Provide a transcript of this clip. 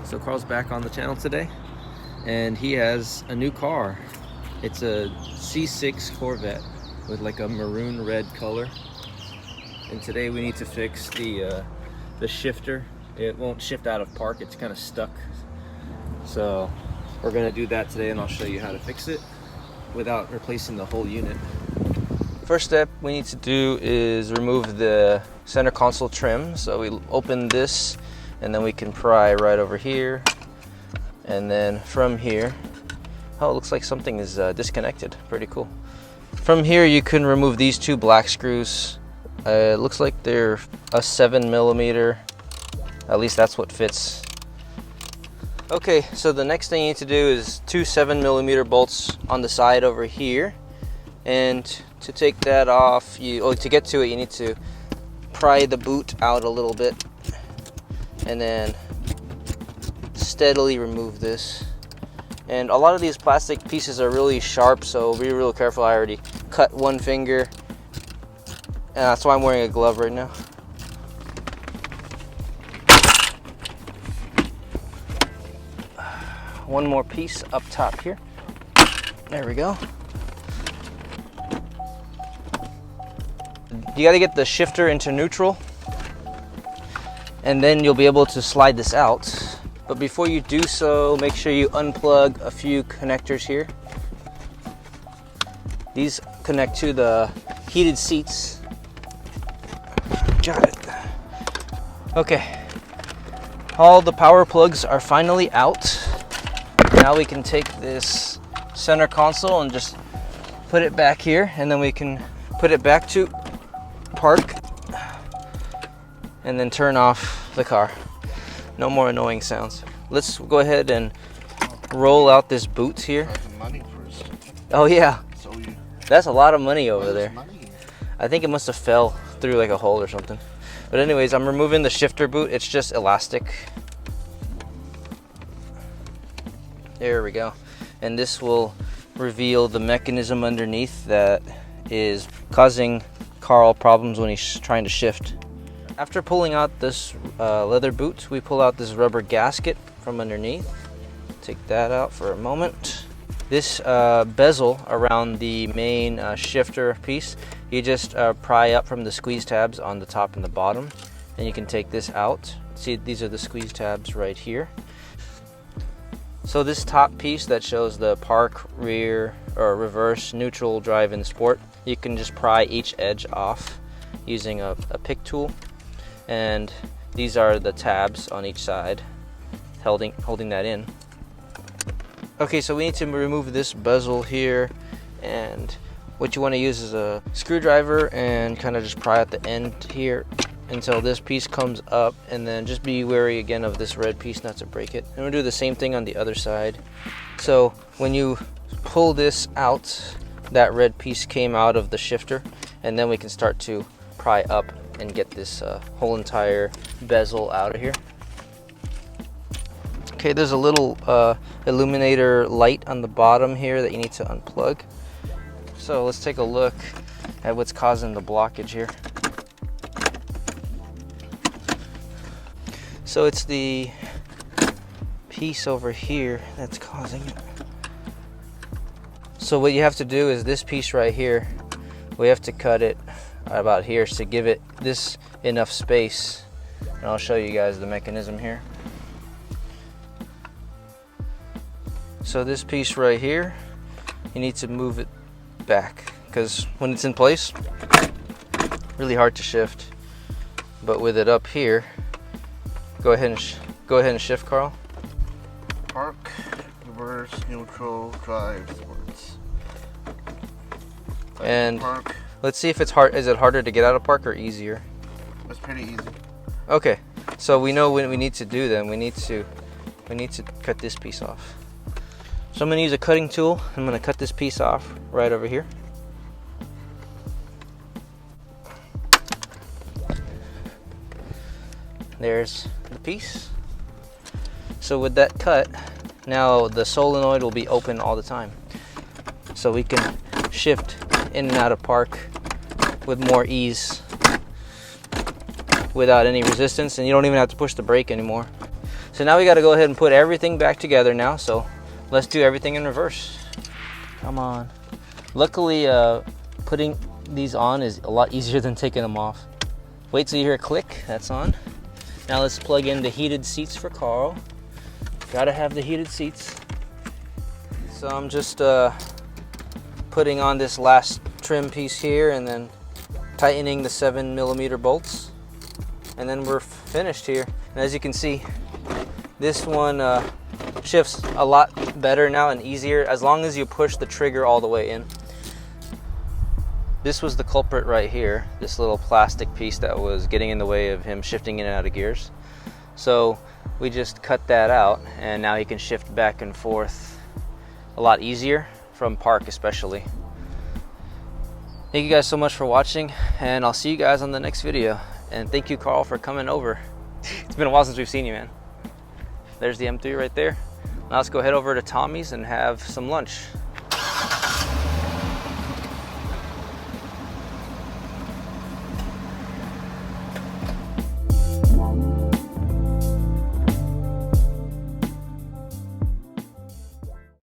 So Carl's back on the channel today, and he has a new car. It's a C6 Corvette with like a maroon red color. And today we need to fix the shifter. It won't shift out of park, it's kind of stuck. So we're gonna do that today, and I'll show you how to fix it without replacing the whole unit. First step we need to do is remove the center console trim. So we open this, and then we can pry right over here, and then from here, oh, it looks like something is disconnected. Pretty cool. From here you can remove these two black screws. It looks like they're a 7mm, at least that's what fits. Okay, so the next thing you need to do is two 7mm bolts on the side over here, and to take that off, to get to it, you need to pry the boot out a little bit, and then steadily remove this. And a lot of these plastic pieces are really sharp, so be real careful. I already cut one finger, and that's why I'm wearing a glove right now. One more piece up top here. There we go. You got to get the shifter into neutral, and then you'll be able to slide this out. But before you do so, make sure you unplug a few connectors here. These connect to the heated seats. Got it. Okay. All the power plugs are finally out. Now we can take this center console and just put it back here, and then we can put it back to park and then turn off the car. No more annoying sounds. Let's go ahead and roll out this boot here. Oh yeah, that's a lot of money over there. I think it must have fell through like a hole or something. But anyways, I'm removing the shifter boot. It's just elastic. There we go. And this will reveal the mechanism underneath that is causing Carl problems when he's trying to shift. After pulling out this leather boot, we pull out this rubber gasket from underneath. Take that out for a moment. This bezel around the main shifter piece, you just pry up from the squeeze tabs on the top and the bottom, and you can take this out. See, these are the squeeze tabs right here. So this top piece that shows the park, rear, or reverse, neutral, drive, and sport, you can just pry each edge off using a pick tool. And these are the tabs on each side holding that in. Okay, so we need to remove this bezel here, and what you want to use is a screwdriver and kind of just pry at the end here until this piece comes up, and then just be wary again of this red piece not to break it. And we'll do the same thing on the other side. So when you pull this out, that red piece came out of the shifter, and then we can start to pry up and get this whole entire bezel out of here. Okay, there's a little illuminator light on the bottom here that you need to unplug. So let's take a look at what's causing the blockage here. So it's the piece over here that's causing it. So what you have to do is this piece right here, we have to cut it about here to give it this enough space, and I'll show you guys the mechanism here. So this piece right here, you need to move it back, because when it's in place, really hard to shift. But with it up here, go ahead and shift, Carl. Park, reverse, neutral, drive, sports. And park. Let's see if it's hard. Is it harder to get out of park or easier? It's pretty easy. Okay, so we know what we need to do then. We need to cut this piece off. So I'm going to use a cutting tool. I'm going to cut this piece off right over here. There's the piece. So with that cut, now the solenoid will be open all the time. So we can shift in and out of park with more ease without any resistance, and you don't even have to push the brake anymore. So now we got to go ahead and put everything back together now. So let's do everything in reverse. Come on. Luckily, putting these on is a lot easier than taking them off. Wait till you hear a click. That's on. Now let's plug in the heated seats for Carl. Gotta have the heated seats. So I'm just putting on this last trim piece here and then tightening the 7mm bolts. And then we're finished here. And as you can see, this one shifts a lot better now and easier as long as you push the trigger all the way in. This was the culprit right here, this little plastic piece that was getting in the way of him shifting in and out of gears. So we just cut that out and now he can shift back and forth a lot easier from park especially. Thank you guys so much for watching, and I'll see you guys on the next video. And thank you, Carl, for coming over. It's been a while since we've seen you, man. There's the M3 right there. Now let's go head over to Tommy's and have some lunch.